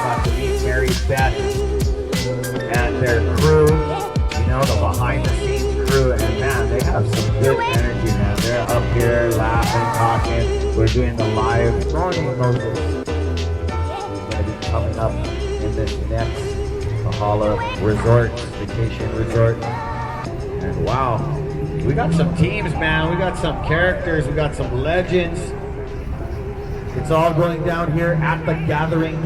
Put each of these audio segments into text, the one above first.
Got to meet Mary Beth and their crew, you know, the behind the scenes crew, and man, they have some good energy, man. They're up here laughing, talking. We're doing the live throwing Moses. It's gonna be coming up in this next Kahala resort, vacation resort. And wow, we got some teams, man. We got some characters. We got some legends. It's all going down here at the gathering.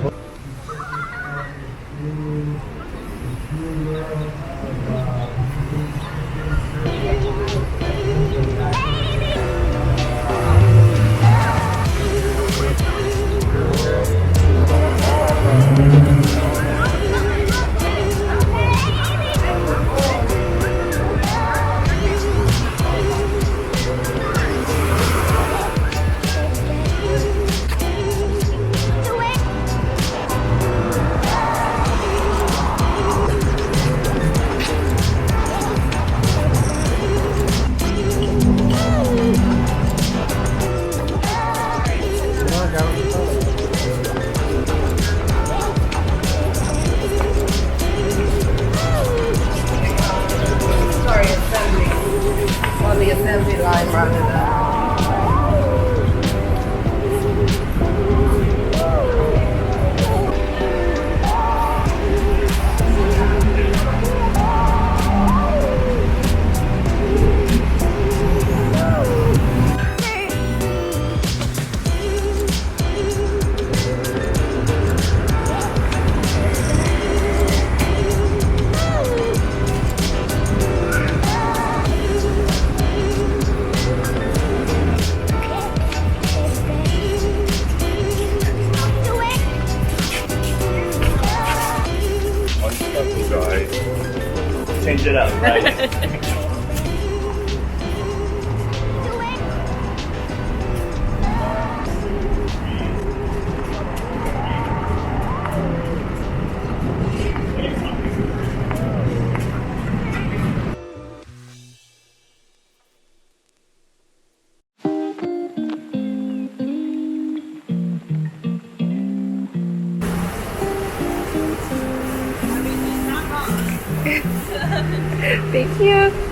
The assembly line rather than change it up, right? Thank you.